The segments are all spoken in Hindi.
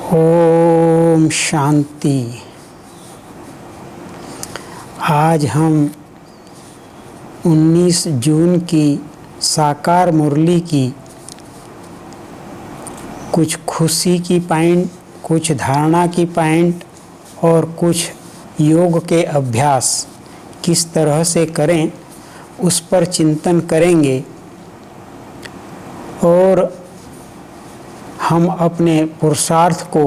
ओम शांति। आज हम 19 जून की साकार मुरली की कुछ खुशी की पॉइंट, कुछ धारणा की पॉइंट और कुछ योग के अभ्यास किस तरह से करें उस पर चिंतन करेंगे और हम अपने पुरुषार्थ को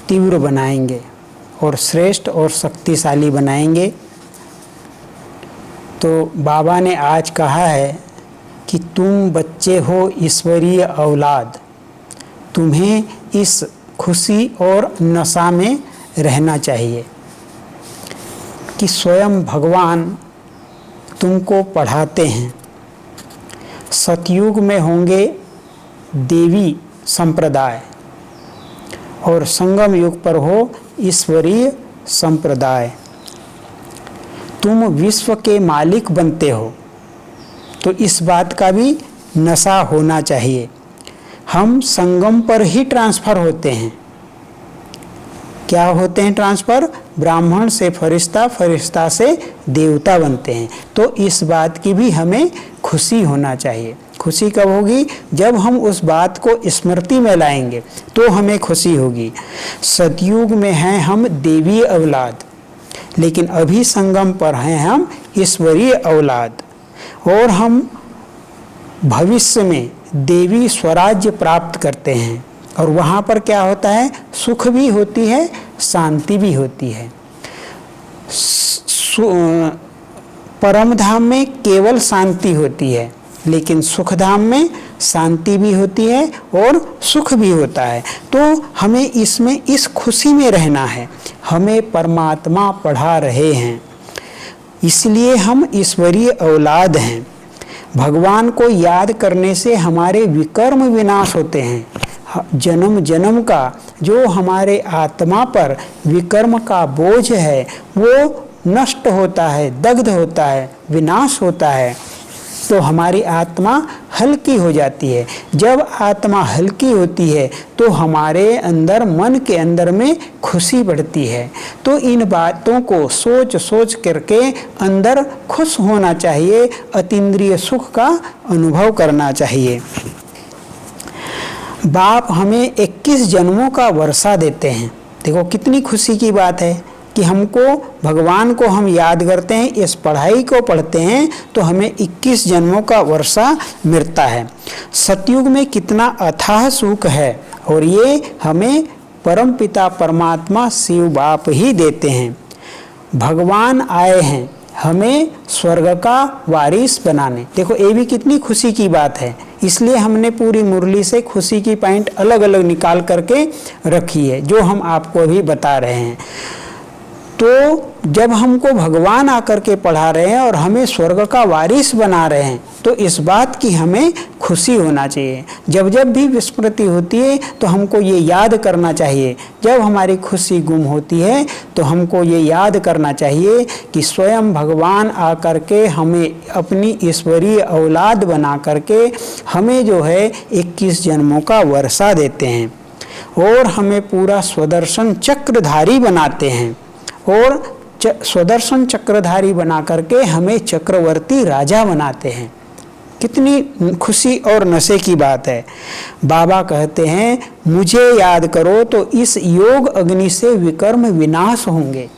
तीव्र बनाएंगे और श्रेष्ठ और शक्तिशाली बनाएंगे। तो बाबा ने आज कहा है कि तुम बच्चे हो ईश्वरीय औलाद, तुम्हें इस खुशी और नशा में रहना चाहिए कि स्वयं भगवान तुमको पढ़ाते हैं। सतयुग में होंगे देवी संप्रदाय और संगम युग पर हो ईश्वरीय संप्रदाय। तुम विश्व के मालिक बनते हो तो इस बात का भी नशा होना चाहिए। हम संगम पर ही ट्रांसफर होते हैं। क्या होते हैं ट्रांसफर? ब्राह्मण से फरिश्ता, फरिश्ता से देवता बनते हैं। तो इस बात की भी हमें खुशी होना चाहिए। खुशी कब होगी? जब हम उस बात को स्मृति में लाएंगे तो हमें खुशी होगी। सतयुग में हैं हम देवी औलाद, लेकिन अभी संगम पर हैं हम ईश्वरीय औलाद और हम भविष्य में देवी स्वराज्य प्राप्त करते हैं। और वहाँ पर क्या होता है? सुख भी होती है, शांति भी होती है। परम धाम में केवल शांति होती है, लेकिन सुख धाम में शांति भी होती है और सुख भी होता है। तो हमें इसमें इस खुशी में रहना है। हमें परमात्मा पढ़ा रहे हैं, इसलिए हम ईश्वरीय औलाद हैं। भगवान को याद करने से हमारे विकर्म विनाश होते हैं। जन्म जन्म का जो हमारे आत्मा पर विकर्म का बोझ है वो नष्ट होता है, दग्ध होता है, विनाश होता है। तो हमारी आत्मा हल्की हो जाती है। जब आत्मा हल्की होती है तो हमारे अंदर, मन के अंदर में खुशी बढ़ती है। तो इन बातों को सोच सोच करके अंदर खुश होना चाहिए, अतीन्द्रिय सुख का अनुभव करना चाहिए। बाप हमें 21 जन्मों का वर्षा देते हैं। देखो कितनी खुशी की बात है कि हमको, भगवान को हम याद करते हैं, इस पढ़ाई को पढ़ते हैं तो हमें 21 जन्मों का वर्षा मिलता है। सतयुग में कितना अथाह सुख है और ये हमें परम पिता परमात्मा शिव बाप ही देते हैं। भगवान आए हैं हमें स्वर्ग का वारिस बनाने। देखो ये भी कितनी खुशी की बात है। इसलिए हमने पूरी मुरली से खुशी की पॉइंट अलग अलग निकाल करके रखी है, जो हम आपको अभी बता रहे हैं। तो जब हमको भगवान आकर के पढ़ा रहे हैं और हमें स्वर्ग का वारिस बना रहे हैं तो इस बात की हमें खुशी होना चाहिए। जब जब भी विस्मृति होती है तो हमको ये याद करना चाहिए। जब हमारी खुशी गुम होती है तो हमको ये याद करना चाहिए कि स्वयं भगवान आकर के हमें अपनी ईश्वरीय औलाद बना करके हमें जो है 21 जन्मों का वर्षा देते हैं और हमें पूरा स्वदर्शन चक्रधारी बनाते हैं और स्वदर्शन चक्रधारी बना करके हमें चक्रवर्ती राजा बनाते हैं। कितनी खुशी और नशे की बात है। बाबा कहते हैं मुझे याद करो तो इस योग अग्नि से विकर्म विनाश होंगे।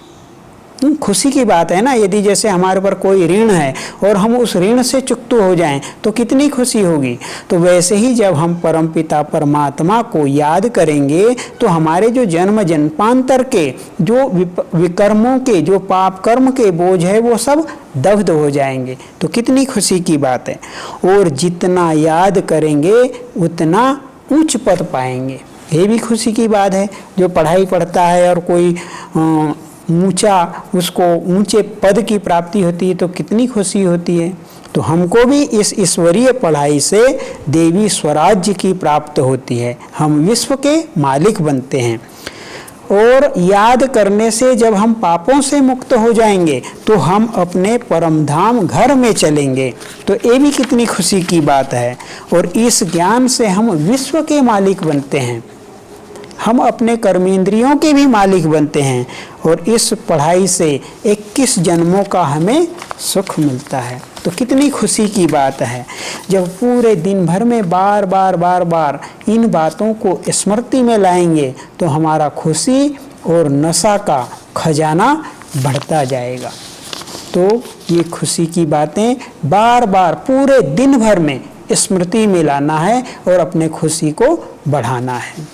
खुशी की बात है ना। यदि जैसे हमारे पर कोई ऋण है और हम उस ऋण से चुकता हो जाएं तो कितनी खुशी होगी। तो वैसे ही जब हम परमपिता परमात्मा को याद करेंगे तो हमारे जो जन्म जन्मांतर के जो विकर्मों के, जो पाप कर्म के बोझ है वो सब दग्ध हो जाएंगे। तो कितनी खुशी की बात है। और जितना याद करेंगे उतना उच्च पद पाएंगे। ये भी खुशी की बात है। जो पढ़ाई पढ़ता है और कोई ऊंचा, उसको ऊंचे पद की प्राप्ति होती है तो कितनी खुशी होती है। तो हमको भी इस ईश्वरीय पढ़ाई से देवी स्वराज्य की प्राप्त होती है। हम विश्व के मालिक बनते हैं। और याद करने से जब हम पापों से मुक्त हो जाएंगे तो हम अपने परम धाम घर में चलेंगे। तो ये भी कितनी खुशी की बात है। और इस ज्ञान से हम विश्व के मालिक बनते हैं। हम अपने कर्मेंद्रियों के भी मालिक बनते हैं और इस पढ़ाई से 21 जन्मों का हमें सुख मिलता है। तो कितनी खुशी की बात है जब पूरे दिन भर में बार बार इन बातों को स्मृति में लाएंगे तो हमारा खुशी और नशा का खजाना बढ़ता जाएगा। तो ये खुशी की बातें बार बार पूरे दिन भर में स्मृति में लाना है और अपने खुशी को बढ़ाना है।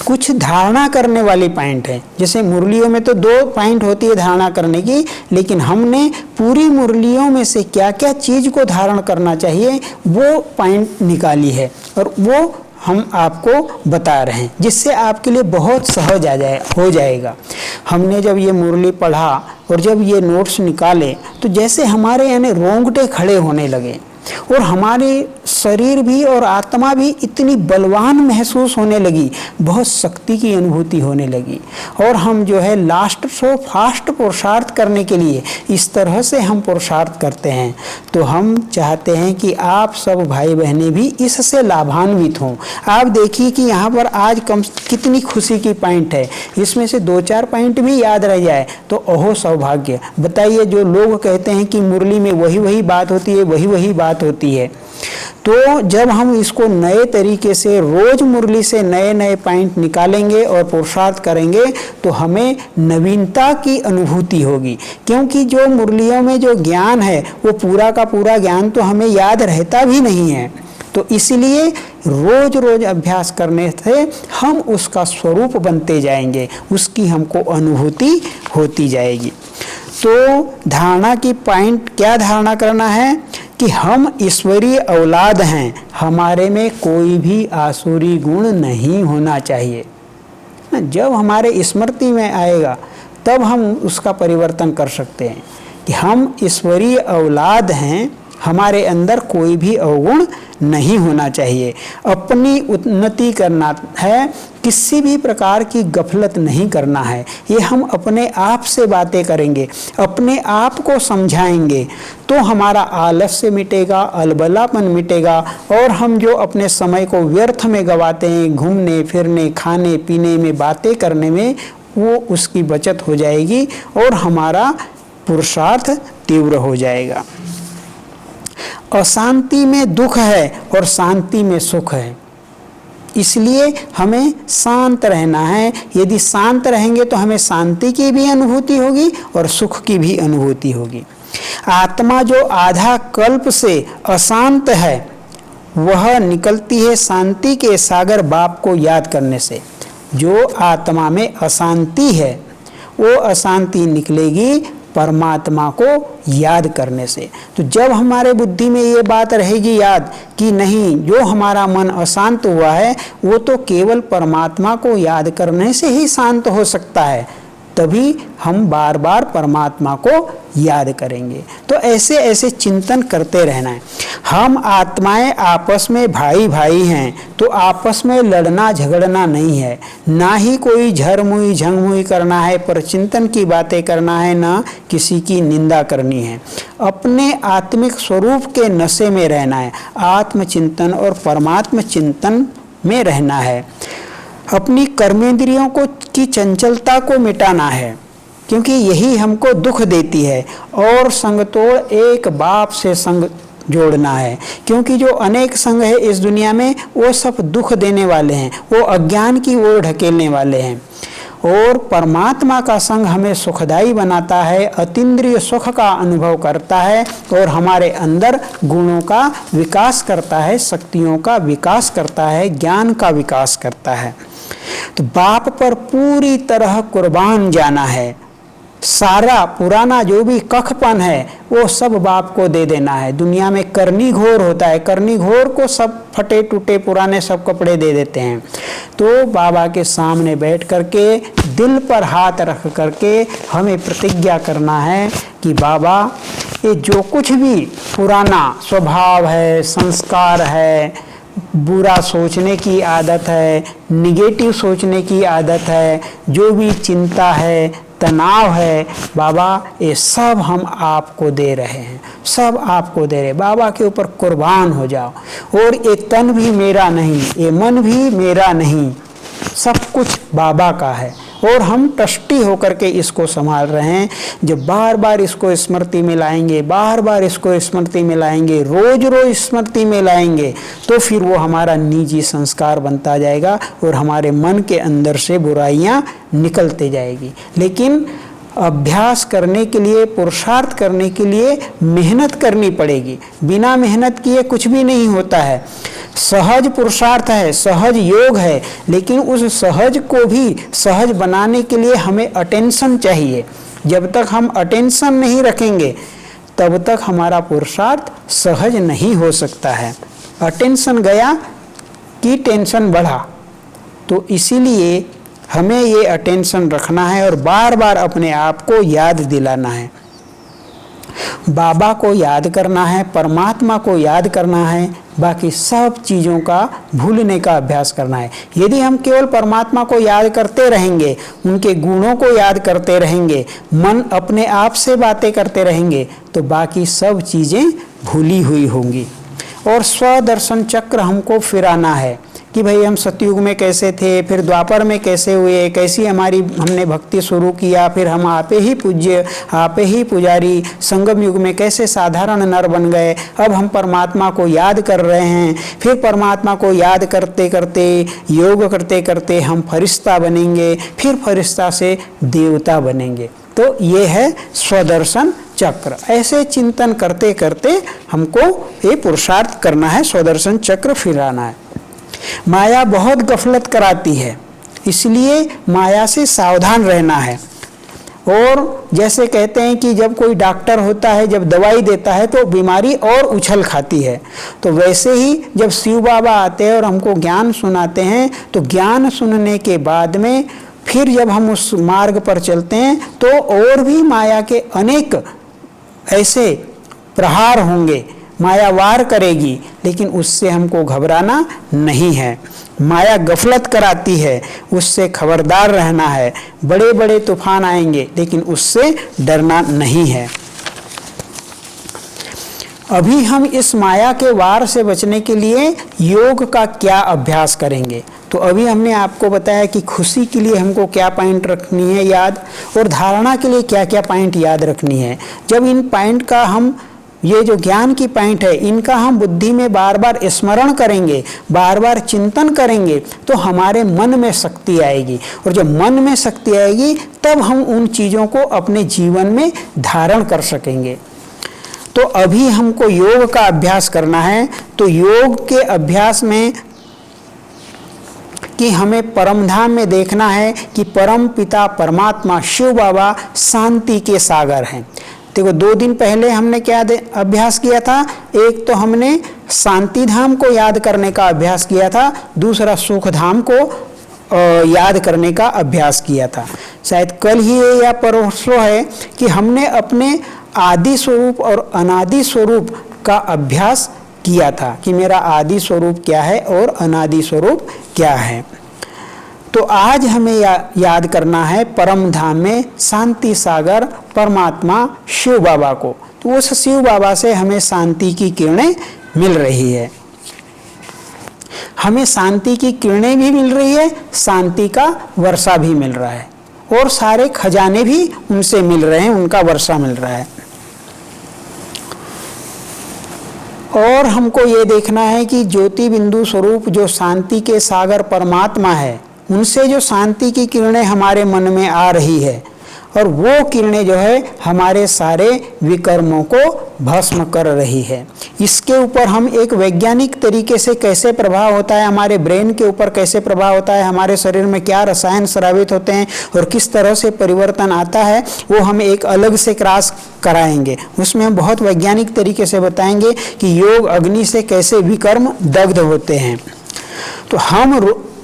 कुछ धारणा करने वाली पॉइंट है, जैसे मुरलियों में तो 2 पॉइंट होती है धारणा करने की, लेकिन हमने पूरी मुरलियों में से क्या क्या चीज को धारण करना चाहिए वो पॉइंट निकाली है और वो हम आपको बता रहे हैं, जिससे आपके लिए बहुत सहज हो जाएगा। हमने जब ये मुरली पढ़ा और जब ये नोट्स निकाले तो जैसे हमारे यानी रोंगटे खड़े होने लगे और हमारे शरीर भी और आत्मा भी इतनी बलवान महसूस होने लगी, बहुत शक्ति की अनुभूति होने लगी। और हम जो है लास्ट सो फास्ट पुरुषार्थ करने के लिए इस तरह से हम पुरुषार्थ करते हैं। तो हम चाहते हैं कि आप सब भाई बहनें भी इससे लाभान्वित हों। आप देखिए कि यहाँ पर आज कितनी खुशी की पॉइंट है, इसमें से 2-4 पॉइंट भी याद रह जाए तो ओहो सौभाग्य। बताइए, जो लोग कहते हैं कि मुरली में वही बात होती है, वही बात होती है, तो जब हम इसको नए तरीके से रोज मुरली से नए पॉइंट निकालेंगे और पुरुषार्थ करेंगे तो हमें नवीनता की अनुभूति होगी। क्योंकि जो मुरलियों में जो ज्ञान है वो पूरा का पूरा ज्ञान तो हमें याद रहता भी नहीं है, तो इसलिए रोज अभ्यास करने से हम उसका स्वरूप बनते जाएंगे, उसकी हमको अनुभूति होती जाएगी। तो धारणा की पॉइंट क्या धारणा करना है कि हम ईश्वरीय औलाद हैं, हमारे में कोई भी आसुरी गुण नहीं होना चाहिए। जब हमारे स्मृति में आएगा तब हम उसका परिवर्तन कर सकते हैं कि हम ईश्वरीय औलाद हैं, हमारे अंदर कोई भी अवगुण नहीं होना चाहिए। अपनी उन्नति करना है, किसी भी प्रकार की गफलत नहीं करना है। ये हम अपने आप से बातें करेंगे, अपने आप को समझाएंगे तो हमारा आलस्य मिटेगा, अलबलापन मिटेगा और हम जो अपने समय को व्यर्थ में गवाते हैं घूमने फिरने, खाने पीने में, बातें करने में, वो उसकी बचत हो जाएगी और हमारा पुरुषार्थ तीव्र हो जाएगा। अशांति में दुख है और शांति में सुख है, इसलिए हमें शांत रहना है। यदि शांत रहेंगे तो हमें शांति की भी अनुभूति होगी और सुख की भी अनुभूति होगी। आत्मा जो आधा कल्प से अशांत है वह निकलती है शांति के सागर बाप को याद करने से। जो आत्मा में अशांति है वो अशांति निकलेगी परमात्मा को याद करने से। तो जब हमारे बुद्धि में ये बात रहेगी याद कि नहीं, जो हमारा मन अशांत हुआ है वो तो केवल परमात्मा को याद करने से ही शांत हो सकता है, तभी हम बार बार परमात्मा को याद करेंगे। तो ऐसे ऐसे चिंतन करते रहना है। हम आत्माएं आपस में भाई भाई हैं, तो आपस में लड़ना झगड़ना नहीं है, ना ही कोई झरमुई झंगमुई करना है, पर चिंतन की बातें करना है, ना किसी की निंदा करनी है। अपने आत्मिक स्वरूप के नशे में रहना है, आत्मचिंतन और परमात्म चिंतन में रहना है। अपनी कर्मेंद्रियों को की चंचलता को मिटाना है, क्योंकि यही हमको दुख देती है। और संग तोड़ एक बाप से संग जोड़ना है, क्योंकि जो अनेक संग है इस दुनिया में वो सब दुख देने वाले हैं, वो अज्ञान की ओर ढकेलने वाले हैं। और परमात्मा का संग हमें सुखदायी बनाता है, अतीन्द्रिय सुख का अनुभव करता है और हमारे अंदर गुणों का विकास करता है, शक्तियों का विकास करता है, ज्ञान का विकास करता है। तो बाप पर पूरी तरह कुर्बान जाना है। सारा पुराना जो भी कखपन है वो सब बाप को दे देना है। दुनिया में करनी घोर होता है, करनी घोर को सब फटे टूटे पुराने सब कपड़े दे देते हैं। तो बाबा के सामने बैठ करके दिल पर हाथ रख करके हमें प्रतिज्ञा करना है कि बाबा ये जो कुछ भी पुराना स्वभाव है, संस्कार है, बुरा सोचने की आदत है, निगेटिव सोचने की आदत है, जो भी चिंता है, तनाव है, बाबा ये सब हम आपको दे रहे हैं, सब आपको दे रहे। बाबा के ऊपर कुर्बान हो जाओ। और ये तन भी मेरा नहीं, ये मन भी मेरा नहीं, सब कुछ बाबा का है और हम ट्रस्टी होकर के इसको संभाल रहे हैं। जब बार बार इसको स्मृति में लाएंगे, बार बार इसको स्मृति में लाएंगे, रोज रोज स्मृति में लाएंगे, तो फिर वो हमारा निजी संस्कार बनता जाएगा और हमारे मन के अंदर से बुराइयां निकलते जाएगी। लेकिन अभ्यास करने के लिए, पुरुषार्थ करने के लिए मेहनत करनी पड़ेगी। बिना मेहनत किए कुछ भी नहीं होता है। सहज पुरुषार्थ है, सहज योग है, लेकिन उस सहज को भी सहज बनाने के लिए हमें अटेंशन चाहिए। जब तक हम अटेंशन नहीं रखेंगे तब तक हमारा पुरुषार्थ सहज नहीं हो सकता है। अटेंशन गया कि टेंशन बढ़ा, तो इसीलिए हमें ये अटेंशन रखना है और बार बार अपने आप को याद दिलाना है। बाबा को याद करना है, परमात्मा को याद करना है, बाकी सब चीज़ों का भूलने का अभ्यास करना है। यदि हम केवल परमात्मा को याद करते रहेंगे, उनके गुणों को याद करते रहेंगे, मन अपने आप से बातें करते रहेंगे, तो बाकी सब चीज़ें भूली हुई होंगी। और स्वदर्शन चक्र हमको फिराना है कि भाई हम सतयुग में कैसे थे, फिर द्वापर में कैसे हुए, कैसी हमने भक्ति शुरू किया, फिर हम आपे ही पूज्य, आपे ही पुजारी, संगम युग में कैसे साधारण नर बन गए, अब हम परमात्मा को याद कर रहे हैं, फिर परमात्मा को याद करते करते, योग करते करते हम फरिश्ता बनेंगे, फिर फरिश्ता से देवता बनेंगे। तो ये है स्वदर्शन चक्र। ऐसे चिंतन करते करते हमको ये पुरुषार्थ करना है, स्वदर्शन चक्र फिराना है। माया बहुत गफलत कराती है, इसलिए माया से सावधान रहना है। और जैसे कहते हैं कि जब कोई डॉक्टर होता है, जब दवाई देता है तो बीमारी और उछल खाती है, तो वैसे ही जब शिव बाबा आते हैं और हमको ज्ञान सुनाते हैं, तो ज्ञान सुनने के बाद में फिर जब हम उस मार्ग पर चलते हैं तो और भी माया के अनेक ऐसे प्रहार होंगे, माया वार करेगी, लेकिन उससे हमको घबराना नहीं है। माया गफलत कराती है, उससे खबरदार रहना है। बड़े बड़े तूफान आएंगे, लेकिन उससे डरना नहीं है। अभी हम इस माया के वार से बचने के लिए योग का क्या अभ्यास करेंगे। तो अभी हमने आपको बताया कि खुशी के लिए हमको क्या पॉइंट रखनी है याद, और धारणा के लिए क्या क्या पॉइंट याद रखनी है। जब इन पॉइंट का हम, ये जो ज्ञान की पॉइंट है, इनका हम बुद्धि में बार बार स्मरण करेंगे, बार बार चिंतन करेंगे, तो हमारे मन में शक्ति आएगी। और जब मन में शक्ति आएगी तब हम उन चीज़ों को अपने जीवन में धारण कर सकेंगे। तो अभी हमको योग का अभ्यास करना है। तो योग के अभ्यास में कि हमें परमधाम में देखना है कि परम पिता परमात्मा शिव बाबा शांति के सागर हैं। देखो, 2 दिन पहले हमने क्या अभ्यास किया था। एक तो हमने शांति धाम को याद करने का अभ्यास किया था, दूसरा सुख धाम को याद करने का अभ्यास किया था। शायद कल ही या परसों है कि हमने अपने आदि स्वरूप और अनादि स्वरूप का अभ्यास किया था कि मेरा आदि स्वरूप क्या है और अनादि स्वरूप क्या है। तो आज हमें याद करना है परम धाम में शांति सागर परमात्मा शिव बाबा को। तो उस शिव बाबा से हमें शांति की किरणें मिल रही है, हमें शांति की किरणें भी मिल रही है, शांति का वर्षा भी मिल रहा है, और सारे खजाने भी उनसे मिल रहे हैं, उनका वर्षा मिल रहा है। और हमको ये देखना है कि ज्योति बिंदु स्वरूप जो शांति के सागर परमात्मा है, उनसे जो शांति की किरणें हमारे मन में आ रही है, और वो किरणें जो है हमारे सारे विकर्मों को भस्म कर रही है। इसके ऊपर हम एक वैज्ञानिक तरीके से कैसे प्रभाव होता है, हमारे ब्रेन के ऊपर कैसे प्रभाव होता है, हमारे शरीर में क्या रसायन स्रावित होते हैं और किस तरह से परिवर्तन आता है, वो हम एक अलग से क्लास कराएंगे। उसमें हम बहुत वैज्ञानिक तरीके से बताएंगे कि योग अग्नि से कैसे विकर्म दग्ध होते हैं। तो हम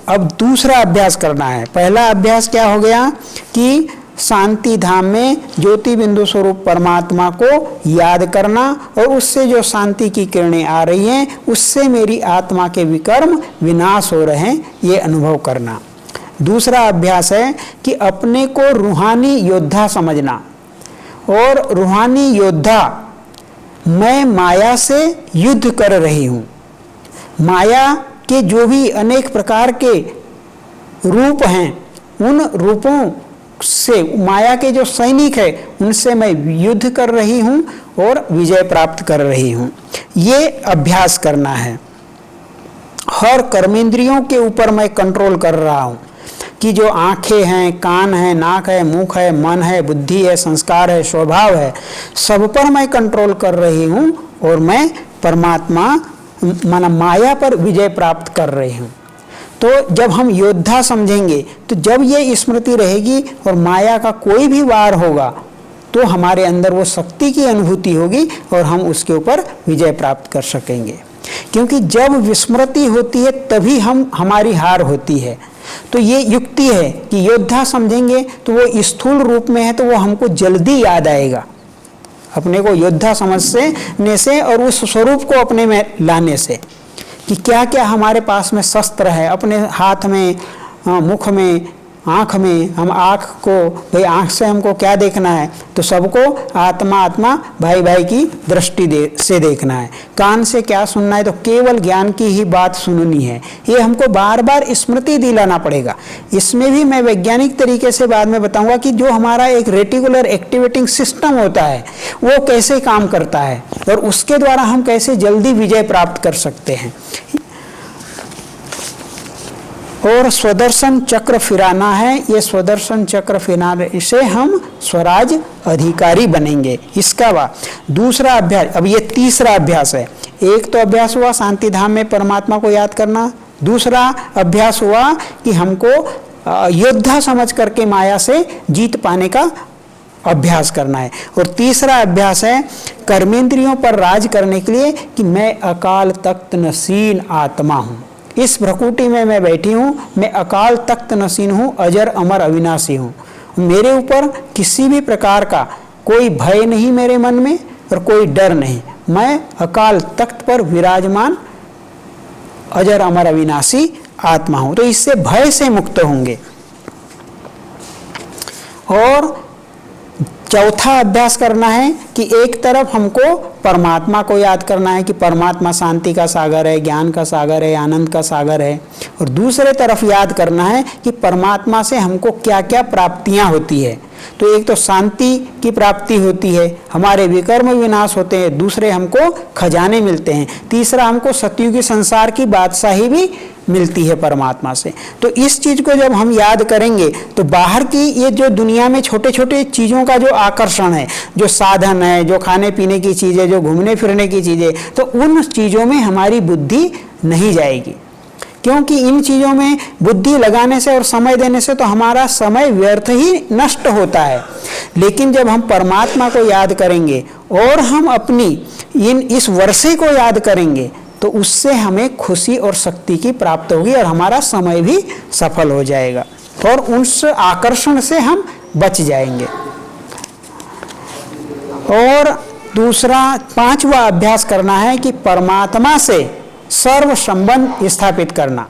अब दूसरा अभ्यास करना है। पहला अभ्यास क्या हो गया कि शांति धाम में ज्योति बिंदु स्वरूप परमात्मा को याद करना, और उससे जो शांति की किरणें आ रही हैं उससे मेरी आत्मा के विकर्म विनाश हो रहे हैं, ये अनुभव करना। दूसरा अभ्यास है कि अपने को रूहानी योद्धा समझना, और रूहानी योद्धा मैं माया से युद्ध कर रही हूँ। माया के जो भी अनेक प्रकार के रूप हैं, उन रूपों से माया के जो सैनिक है उनसे मैं युद्ध कर रही हूँ और विजय प्राप्त कर रही हूँ। ये अभ्यास करना है। हर कर्मेंद्रियों के ऊपर मैं कंट्रोल कर रहा हूँ कि जो आंखें हैं, कान है, नाक है, मुख है, मन है, बुद्धि है, संस्कार है, स्वभाव है, सब पर मैं कंट्रोल कर रही हूँ और मैं परमात्मा माना माया पर विजय प्राप्त कर रही हूँ। तो जब हम योद्धा समझेंगे, तो जब ये स्मृति रहेगी और माया का कोई भी वार होगा तो हमारे अंदर वो शक्ति की अनुभूति होगी और हम उसके ऊपर विजय प्राप्त कर सकेंगे। क्योंकि जब विस्मृति होती है तभी हमारी हार होती है। तो ये युक्ति है कि योद्धा समझेंगे तो वो स्थूल रूप में है तो वो हमको जल्दी याद आएगा, अपने को योद्धा समझने से और उस स्वरूप को अपने में लाने से कि क्या क्या हमारे पास में शस्त्र है, अपने हाथ में, मुख में, आँख में। हम आँख को, भाई आँख से हमको क्या देखना है, तो सबको आत्मा आत्मा भाई भाई की दृष्टि से देखना है। कान से क्या सुनना है, तो केवल ज्ञान की ही बात सुननी है। ये हमको बार बार स्मृति दिलाना पड़ेगा। इसमें भी मैं वैज्ञानिक तरीके से बाद में बताऊंगा कि जो हमारा एक रेटिकुलर एक्टिवेटिंग सिस्टम होता है वो कैसे काम करता है और उसके द्वारा हम कैसे जल्दी विजय प्राप्त कर सकते हैं। और स्वदर्शन चक्र फिराना है। ये स्वदर्शन चक्र फिराने से हम स्वराज अधिकारी बनेंगे। इसका बाद दूसरा अभ्यास, अब ये तीसरा अभ्यास है। एक तो अभ्यास हुआ शांति धाम में परमात्मा को याद करना, दूसरा अभ्यास हुआ कि हमको योद्धा समझ करके माया से जीत पाने का अभ्यास करना है, और तीसरा अभ्यास है कर्मेंद्रियों पर राज करने के लिए कि मैं अकाल तख्त नसीन आत्मा हूँ। इस भ्रकुटी में मैं बैठी हूँ, मैं अकाल तख्त नसीन हूँ, अजर अमर अविनाशी हूँ। मेरे ऊपर किसी भी प्रकार का कोई भय नहीं मेरे मन में और कोई डर नहीं। मैं अकाल तख्त पर विराजमान अजर अमर अविनाशी आत्मा हूँ। तो इससे भय से मुक्त होंगे। और चौथा अभ्यास करना है कि एक तरफ हमको परमात्मा को याद करना है कि परमात्मा शांति का सागर है, ज्ञान का सागर है, आनंद का सागर है, और दूसरे तरफ याद करना है कि परमात्मा से हमको क्या क्या प्राप्तियां होती है। तो एक तो शांति की प्राप्ति होती है, हमारे विकर्म विनाश होते हैं, दूसरे हमको खजाने मिलते हैं, तीसरा हमको सतयुगी संसार की बादशाही भी मिलती है परमात्मा से। तो इस चीज को जब हम याद करेंगे तो बाहर की ये जो दुनिया में छोटे छोटे चीजों का जो आकर्षण है, जो साधन है, जो खाने पीने की चीजें, जो घूमने फिरने की चीजें, तो उन चीजों में हमारी बुद्धि नहीं जाएगी। क्योंकि इन चीजों में बुद्धि लगाने से और समय देने से तो हमारा समय व्यर्थ ही नष्ट होता है। लेकिन जब हम परमात्मा को याद करेंगे और हम अपनी इस वर्षे को याद करेंगे तो उससे हमें खुशी और शक्ति की प्राप्त होगी और हमारा समय भी सफल हो जाएगा और उस आकर्षण से हम बच जाएंगे। और दूसरा पांचवा अभ्यास करना है कि परमात्मा से सर्व संबंध स्थापित करना।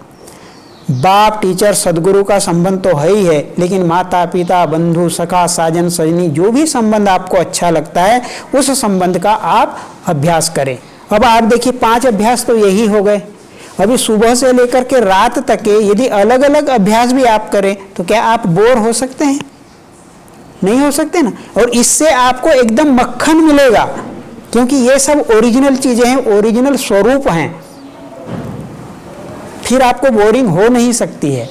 बाप, टीचर, सदगुरु का संबंध तो है ही है, लेकिन माता पिता, बंधु, सखा, साजन, सजनी, जो भी संबंध आपको अच्छा लगता है उस संबंध का आप अभ्यास करें। अब आप देखिए 5 अभ्यास तो यही हो गए। अभी सुबह से लेकर के रात तक के यदि अलग अलग अभ्यास भी आप करें तो क्या आप बोर हो सकते हैं? नहीं हो सकते ना। और इससे आपको एकदम मक्खन मिलेगा, क्योंकि ये सब ओरिजिनल चीजें हैं, ओरिजिनल स्वरूप हैं। फिर आपको बोरिंग हो नहीं सकती है।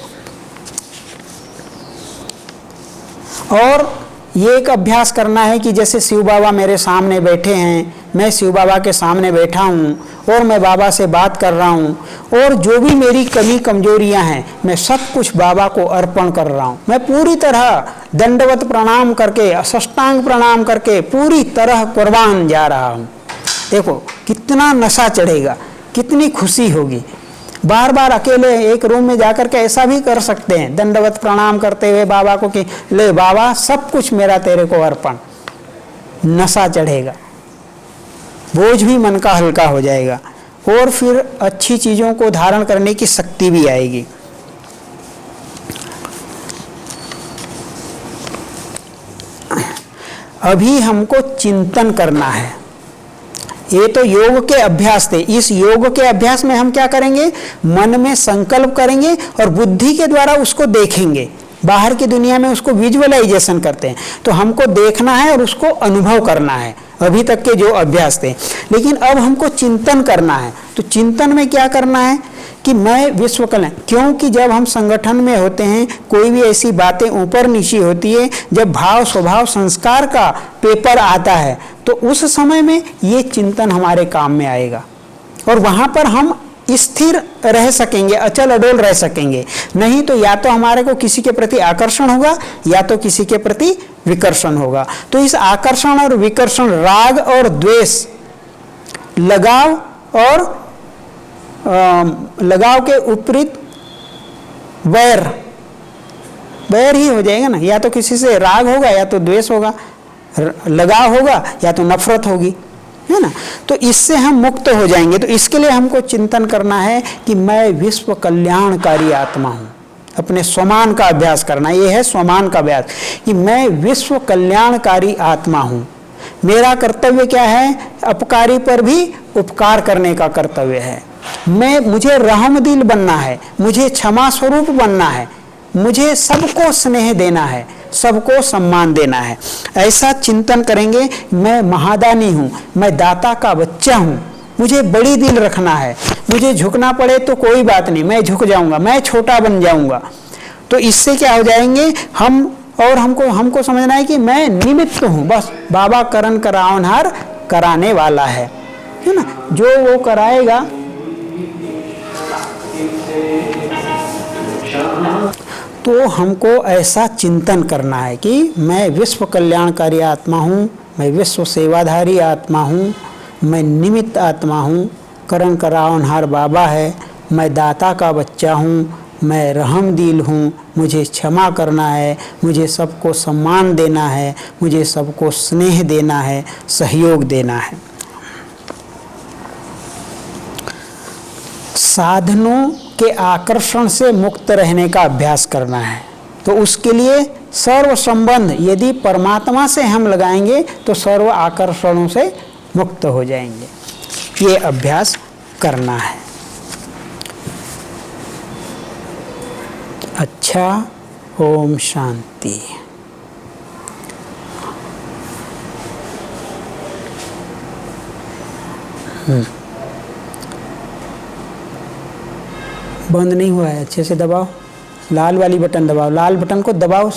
और ये एक अभ्यास करना है कि जैसे शिव बाबा मेरे सामने बैठे हैं, मैं शिव बाबा के सामने बैठा हूँ और मैं बाबा से बात कर रहा हूँ, और जो भी मेरी कमी कमजोरियाँ हैं मैं सब कुछ बाबा को अर्पण कर रहा हूँ। मैं पूरी तरह दंडवत प्रणाम करके, साष्टांग प्रणाम करके पूरी तरह कुर्बान जा रहा हूँ। देखो कितना नशा चढ़ेगा, कितनी खुशी होगी। बार बार अकेले एक रूम में जाकर के ऐसा भी कर सकते हैं, दंडवत प्रणाम करते हुए बाबा को कि ले बाबा सब कुछ मेरा तेरे को अर्पण। नशा चढ़ेगा, बोझ भी मन का हल्का हो जाएगा और फिर अच्छी चीजों को धारण करने की शक्ति भी आएगी। अभी हमको चिंतन करना है ये तो योग के अभ्यास थे। इस योग के अभ्यास में हम क्या करेंगे, मन में संकल्प करेंगे और बुद्धि के द्वारा उसको देखेंगे। बाहर की दुनिया में उसको विजुअलाइजेशन करते हैं, तो हमको देखना है और उसको अनुभव करना है, अभी तक के जो अभ्यास थे। लेकिन अब हमको चिंतन करना है। तो चिंतन में क्या करना है कि मैं विश्व कल्याण, क्योंकि जब हम संगठन में होते हैं, कोई भी ऐसी बातें ऊपर नीचे होती है, जब भाव स्वभाव संस्कार का पेपर आता है, तो उस समय में ये चिंतन हमारे काम में आएगा और वहाँ पर हम स्थिर रह सकेंगे, अचल अडोल रह सकेंगे। नहीं तो या तो हमारे को किसी के प्रति आकर्षण होगा या तो किसी के प्रति विकर्षण होगा। तो इस आकर्षण और विकर्षण, राग और द्वेष, लगाव और लगाव के उपरीत वैर, वैर ही हो जाएगा ना। या तो किसी से राग होगा या तो द्वेष होगा, लगाव होगा या तो नफरत होगी, है ना। तो इससे हम मुक्त हो जाएंगे। तो इसके लिए हमको चिंतन करना है कि मैं विश्व कल्याणकारी आत्मा हूँ। अपने स्वमान का अभ्यास करना, ये है स्वमान का अभ्यास कि मैं विश्व कल्याणकारी आत्मा हूँ। मेरा कर्तव्य क्या है, अपकारी पर भी उपकार करने का कर्तव्य है। मुझे रहमदिल बनना है, मुझे क्षमा स्वरूप बनना है, मुझे सबको स्नेह देना है, सबको सम्मान देना है। ऐसा चिंतन करेंगे। मैं महादानी हूँ, मैं दाता का बच्चा हूँ, मुझे बड़ी दिल रखना है, मुझे झुकना पड़े तो कोई बात नहीं, मैं झुक जाऊंगा, मैं छोटा बन जाऊंगा। तो इससे क्या हो जाएंगे हम, और हमको समझना है कि मैं निमित्त हूँ, बस बाबा करण करावनहार कराने वाला है ना, जो वो कराएगा। तो हमको ऐसा चिंतन करना है कि मैं विश्व कल्याणकारी आत्मा हूँ, मैं विश्व सेवाधारी आत्मा हूँ, मैं निमित्त आत्मा हूँ, करण करावनहार बाबा है, मैं दाता का बच्चा हूँ, मैं रहमदिल हूँ, मुझे क्षमा करना है, मुझे सबको सम्मान देना है, मुझे सबको स्नेह देना है, सहयोग देना है। साधनों के आकर्षण से मुक्त रहने का अभ्यास करना है। तो उसके लिए सर्व संबंध यदि परमात्मा से हम लगाएंगे तो सर्व आकर्षणों से मुक्त हो जाएंगे। ये अभ्यास करना है। अच्छा, ओम शांति। बंद नहीं हुआ है, अच्छे से दबाओ, लाल वाली बटन दबाओ, लाल बटन को दबाओ।